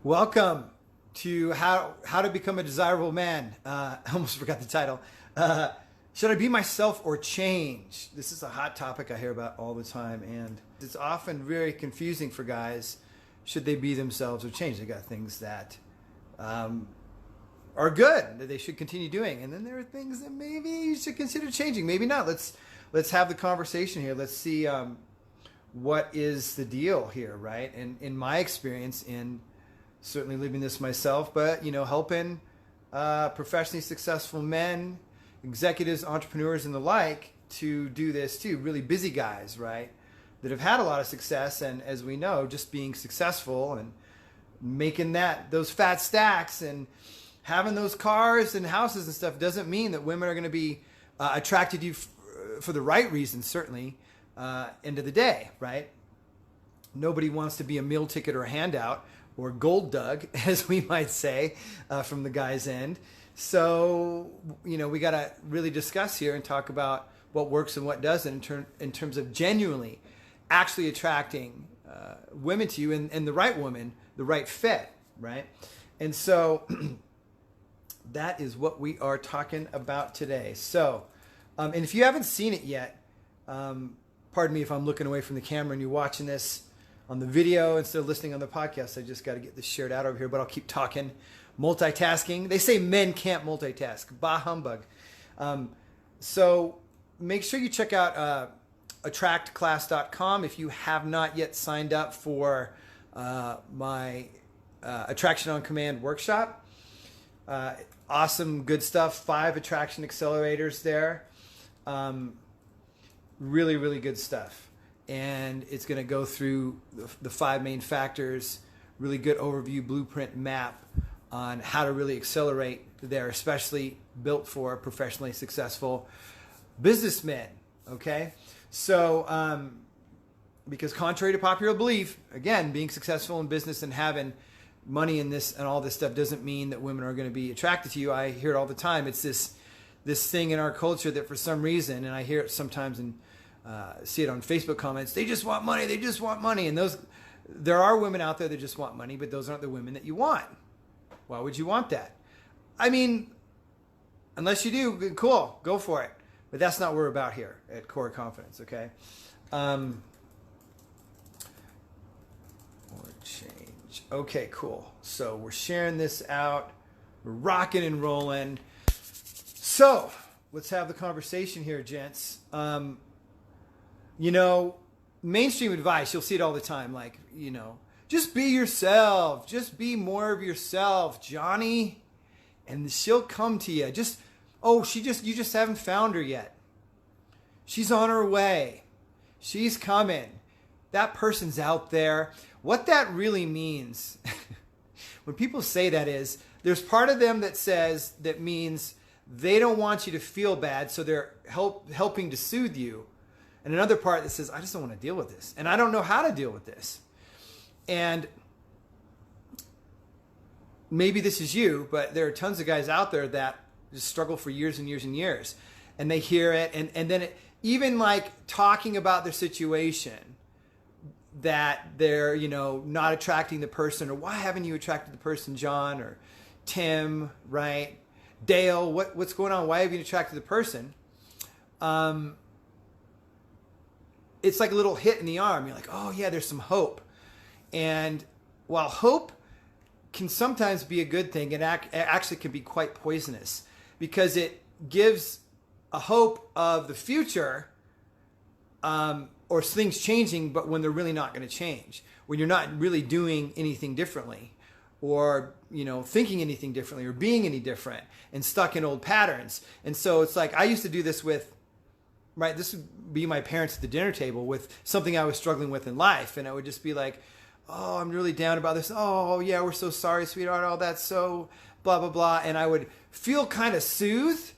Welcome to how to become a desirable man. I almost forgot the title. Should I be myself or change? This is a hot topic I hear about all the time, and it's often very confusing for guys. Should they be themselves or change? They got things that are good that they should continue doing, and then there are things that maybe you should consider changing. Maybe not. Let's have the conversation here. Let's see what is the deal here, right? And in my experience, in certainly living this myself, but helping professionally successful men, executives, entrepreneurs, and the like to do this too. Really busy guys, right? That have had a lot of success, and as we know, just being successful and making those fat stacks and having those cars and houses and stuff doesn't mean that women are going to be attracted to you for the right reasons. Certainly, end of the day, right? Nobody wants to be a meal ticket or a handout, or gold dug, as we might say, from the guy's end. So, we got to really discuss here and talk about what works and what doesn't in terms of genuinely actually attracting women to you and the right woman, the right fit, right? And so that is what we are talking about today. So, and if you haven't seen it yet, pardon me if I'm looking away from the camera and you're watching this on the video instead of listening on the podcast. I just got to get this shared out over here, but I'll keep talking. Multitasking. They say men can't multitask. Bah humbug. So make sure you check out attractclass.com if you have not yet signed up for my Attraction on Command workshop. Awesome, good stuff. 5 attraction accelerators there. Really, really good stuff. And it's going to go through the 5 main factors, really good overview, blueprint map on how to really accelerate there, especially built for professionally successful businessmen, okay? So, because contrary to popular belief, again, being successful in business and having money in this and all this stuff doesn't mean that women are going to be attracted to you. I hear it all the time. It's this thing in our culture that for some reason, and I hear it sometimes in see it on Facebook comments, they just want money, and there are women out there that just want money, but those aren't the women that you want. Why would you want that? I mean, unless you do, cool, go for it, but that's not what we're about here at Core Confidence, okay? Or change. Okay, cool. So we're sharing this out, we're rocking and rolling. So let's have the conversation here, gents. Mainstream advice, you'll see it all the time. Like, just be yourself. Just be more of yourself, Johnny. And she'll come to you. You just haven't found her yet. She's on her way. She's coming. That person's out there. What that really means, when people say that is, there's part of them that means they don't want you to feel bad, so they're helping to soothe you. And another part that says, I just don't want to deal with this. And I don't know how to deal with this. And maybe this is you, but there are tons of guys out there that just struggle for years and years and years. And they hear it. And then even like talking about their situation, that they're, not attracting the person, or why haven't you attracted the person, John or Tim, right? Dale, what's going on? Why have you attracted the person? It's like a little hit in the arm. You're like, oh yeah, there's some hope. And while hope can sometimes be a good thing, it actually can be quite poisonous, because it gives a hope of the future, or things changing, but when they're really not going to change, when you're not really doing anything differently, or thinking anything differently, or being any different, and stuck in old patterns. And so it's like, I used to do this with, right, this would be my parents at the dinner table with something I was struggling with in life. And I would just be like, oh, I'm really down about this. Oh, yeah, we're so sorry, sweetheart. Oh, that's so blah, blah, blah. And I would feel kind of soothed,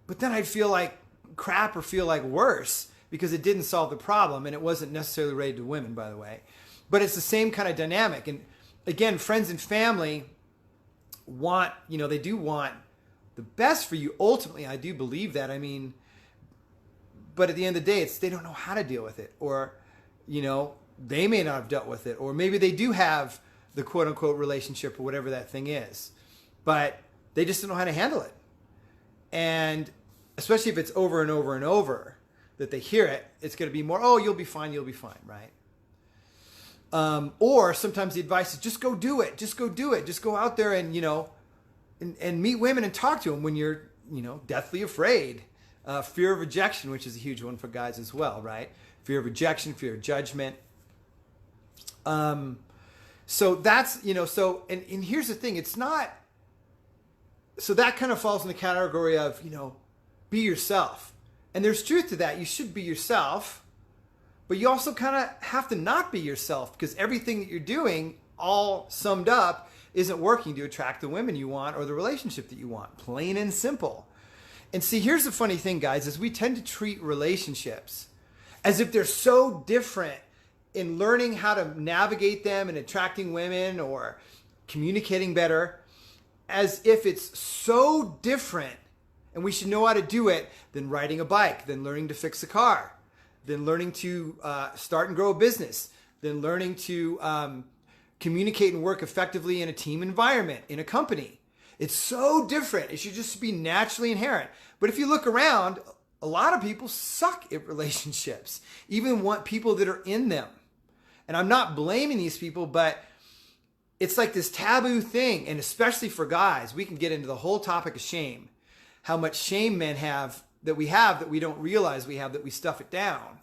but then I'd feel like crap or feel like worse, because it didn't solve the problem. And it wasn't necessarily related to women, by the way. But it's the same kind of dynamic. And again, friends and family want, they do want the best for you. Ultimately, I do believe that. I mean, but at the end of the day, they don't know how to deal with it, or, they may not have dealt with it, or maybe they do have the quote unquote relationship or whatever that thing is. But they just don't know how to handle it. And especially if it's over and over and over that they hear it, it's going to be more, oh, you'll be fine, right? Or sometimes the advice is just go do it. Just go do it. Just go out there and, and meet women and talk to them when you're, deathly afraid. Fear of rejection, which is a huge one for guys as well, right? Fear of rejection, fear of judgment. So that's, and here's the thing, it's not, so that kind of falls in the category of, be yourself. And there's truth to that. You should be yourself, but you also kind of have to not be yourself because everything that you're doing, all summed up, isn't working to attract the women you want or the relationship that you want. Plain and simple. And see, here's the funny thing, guys, is we tend to treat relationships as if they're so different in learning how to navigate them and attracting women or communicating better, as if it's so different and we should know how to do it than riding a bike, than learning to fix a car, than learning to start and grow a business, than learning to communicate and work effectively in a team environment, in a company. It's so different. It should just be naturally inherent. But if you look around, a lot of people suck at relationships, even want people that are in them. And I'm not blaming these people, but it's like this taboo thing. And especially for guys, we can get into the whole topic of shame. How much shame men have that we don't realize we have, that we stuff it down.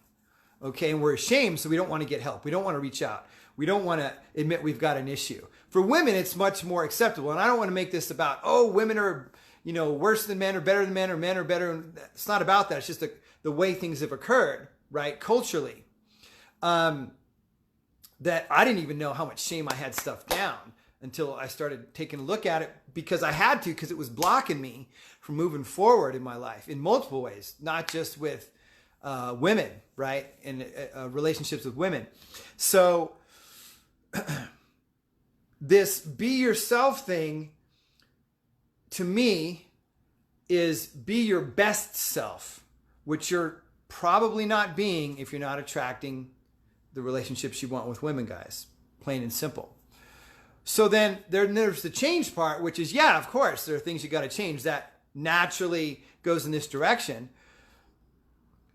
Okay, and we're ashamed, so we don't want to get help. We don't want to reach out. We don't want to admit we've got an issue. For women, it's much more acceptable. And I don't want to make this about, oh, women are, worse than men or better than men or men are better. It's not about that. It's just the way things have occurred, right? Culturally. That I didn't even know how much shame I had stuffed down until I started taking a look at it because I had to, because it was blocking me from moving forward in my life in multiple ways, not just with women, right? And relationships with women. So this be yourself thing to me is be your best self, which you're probably not being if you're not attracting the relationships you want with women, guys. Plain and simple. So then there's the change part, which is, yeah, of course, there are things you got to change. That naturally goes in this direction.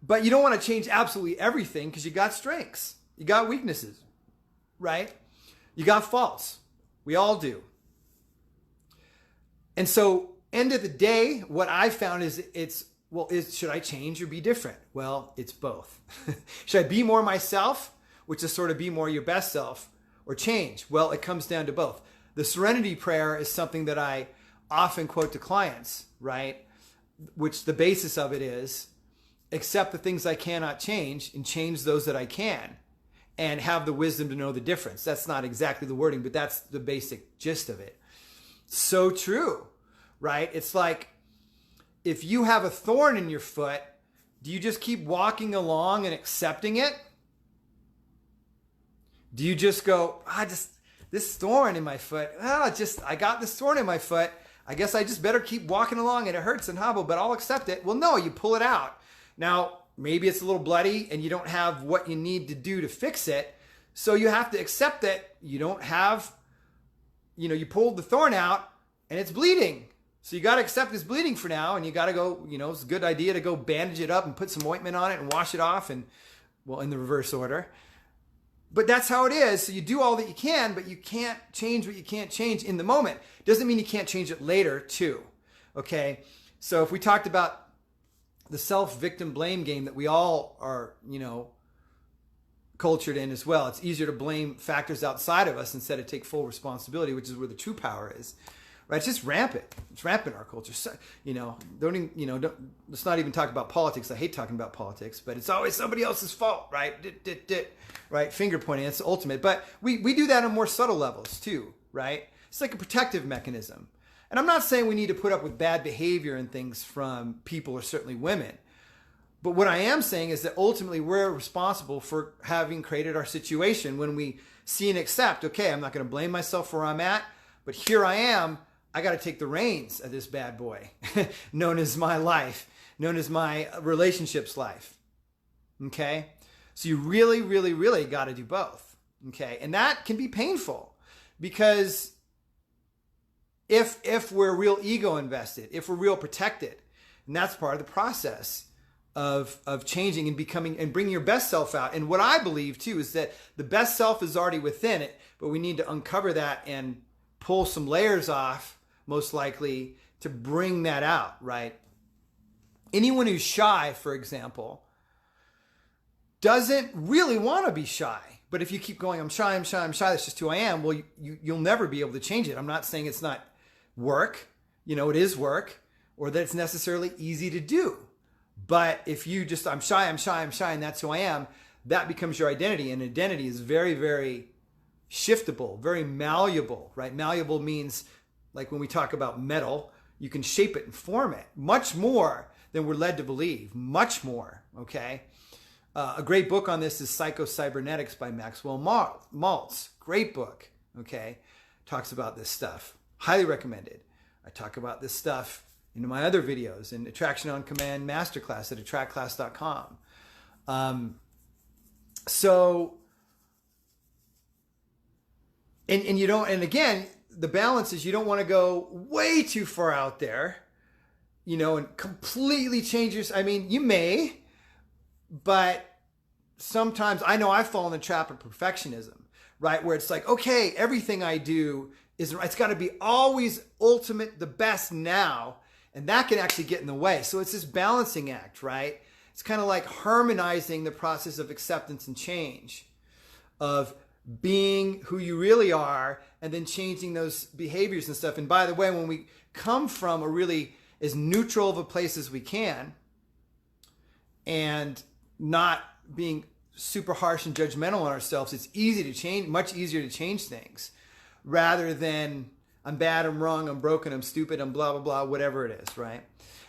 But you don't want to change absolutely everything because you got strengths. You got weaknesses, right? You got faults. We all do. And so, end of the day, what I found is should I change or be different? Well, it's both. Should I be more myself, which is sort of be more your best self, or change? Well, it comes down to both. The serenity prayer is something that I often quote to clients, right? Which the basis of it is, accept the things I cannot change and change those that I can, and have the wisdom to know the difference. That's not exactly the wording, but that's the basic gist of it. So true, right? It's like, if you have a thorn in your foot, do you just keep walking along and accepting it? Do you just go, this thorn in my foot, I got this thorn in my foot. I guess I just better keep walking along and it hurts and hobble, but I'll accept it. Well, no, you pull it out. Now, maybe it's a little bloody and you don't have what you need to do to fix it. So you have to accept that you don't have, you pulled the thorn out and it's bleeding. So you got to accept it's bleeding for now. And you got to go, it's a good idea to go bandage it up and put some ointment on it and wash it off. And well, in the reverse order. But that's how it is. So you do all that you can, but you can't change what you can't change in the moment. Doesn't mean you can't change it later too. Okay. So if we talked about the self-victim blame game that we all are, cultured in as well. It's easier to blame factors outside of us instead of take full responsibility, which is where the true power is. Right? It's just rampant. It's rampant in our culture. So, let's not even talk about politics. I hate talking about politics, but it's always somebody else's fault, right? Right? Finger pointing. It's the ultimate. But we do that on more subtle levels too, right? It's like a protective mechanism. And I'm not saying we need to put up with bad behavior and things from people, or certainly women. But what I am saying is that ultimately we're responsible for having created our situation when we see and accept, okay, I'm not going to blame myself for where I'm at, but here I am. I got to take the reins of this bad boy known as my life, known as my relationships life. Okay? So you really, really, really got to do both. Okay? And that can be painful Because if we're real ego invested, if we're real protected, and that's part of the process of changing and becoming and bringing your best self out. And what I believe too is that the best self is already within it, but we need to uncover that and pull some layers off, most likely, to bring that out, right? Anyone who's shy, for example, doesn't really want to be shy. But if you keep going, I'm shy, that's just who I am, well, you'll never be able to change it. I'm not saying it's not work, it is work, or that it's necessarily easy to do. But if you just, I'm shy, and that's who I am, that becomes your identity. And identity is very, very shiftable, very malleable, right? Malleable means, like when we talk about metal, you can shape it and form it much more than we're led to believe, much more, okay? A great book on this is Psycho-Cybernetics by Maxwell Maltz. Great book, okay? Talks about this stuff. Highly recommended. I talk about this stuff in my other videos in Attraction on Command Masterclass at attractclass.com. And you don't, and again, the balance is you don't want to go way too far out there, and completely change your, you may, but sometimes I know I've fallen in the trap of perfectionism, right? Where it's like, okay, everything I do it's got to be always ultimate, the best now. And that can actually get in the way. So it's this balancing act, right? It's kind of like harmonizing the process of acceptance and change, of being who you really are and then changing those behaviors and stuff. And by the way, when we come from a really as neutral of a place as we can and not being super harsh and judgmental on ourselves, it's easy to change, much easier to change things rather than I'm bad, I'm wrong, I'm broken, I'm stupid, I'm blah, blah, blah, whatever it is, right?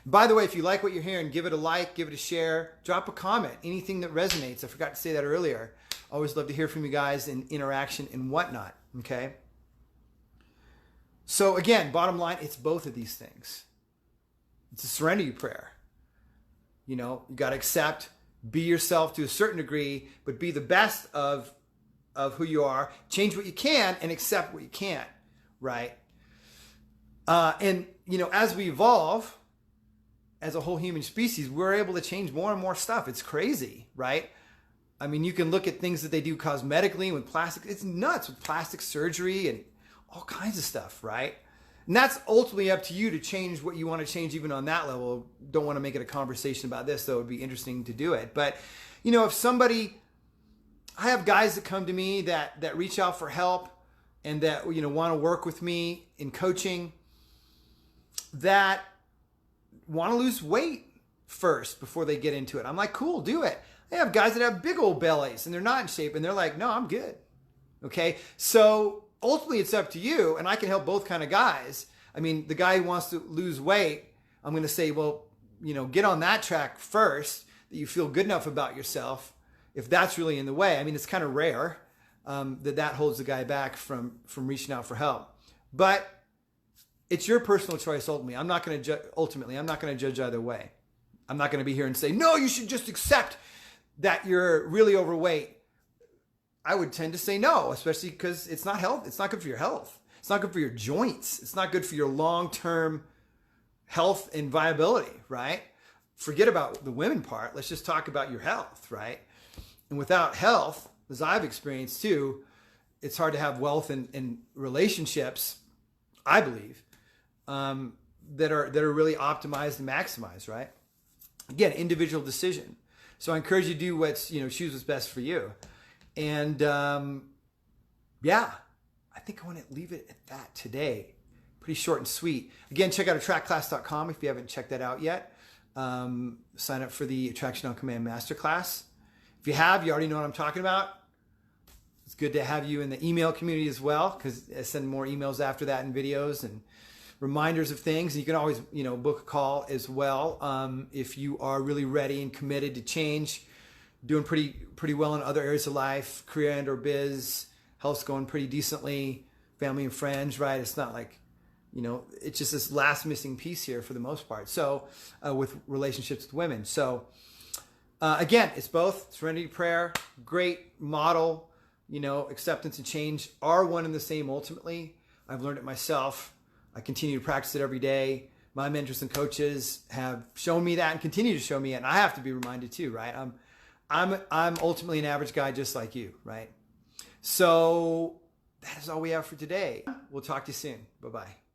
By the way, if you like what you're hearing, give it a like, give it a share, drop a comment, anything that resonates. I forgot to say that earlier. Always love to hear from you guys in interaction and whatnot, okay? So again, bottom line, it's both of these things. It's a serenity prayer. You got to accept, be yourself to a certain degree, but be the best of who you are. Change what you can and accept what you can't, right? And as we evolve as a whole human species, we're able to change more and more stuff. It's crazy, right? You can look at things that they do cosmetically with plastic. It's nuts with plastic surgery and all kinds of stuff, right? And that's ultimately up to you to change what you want to change even on that level. Don't want to make it a conversation about this, though. It would be interesting to do it. But, if somebody, I have guys that come to me that reach out for help and that, want to work with me in coaching, that want to lose weight first before they get into it. I'm like, cool, do it. I have guys that have big old bellies and they're not in shape and they're like, no, I'm good. Okay. So ultimately it's up to you, and I can help both kind of guys. The guy who wants to lose weight, I'm going to say, well, get on that track first, that you feel good enough about yourself. If that's really in the way, it's kind of rare that holds the guy back from reaching out for help. But it's your personal choice ultimately. I'm not going to judge either way. I'm not going to be here and say, no, you should just accept that you're really overweight. I would tend to say no, especially because it's not health. It's not good for your health. It's not good for your joints. It's not good for your long-term health and viability, right? Forget about the women part. Let's just talk about your health, right? And without health, as I've experienced too, it's hard to have wealth and relationships, I believe, that are really optimized and maximized, right? Again, individual decision. So I encourage you to do choose what's best for you. And yeah, I think I want to leave it at that today. Pretty short and sweet. Again, check out attractclass.com if you haven't checked that out yet. Sign up for the Attraction on Command Masterclass. If you have, you already know what I'm talking about. It's good to have you in the email community as well, because I send more emails after that and videos and reminders of things. And you can always, book a call as well if you are really ready and committed to change, doing pretty well in other areas of life, career and or biz, health's going pretty decently, family and friends, right? It's not like, it's just this last missing piece here for the most part. So with relationships with women. So again, it's both serenity prayer, great model acceptance and change are one and the same ultimately. I've learned it myself. I continue to practice it every day. My mentors and coaches have shown me that and continue to show me it. And I have to be reminded too, right? I'm ultimately an average guy just like you, right? So that is all we have for today. We'll talk to you soon. Bye-bye.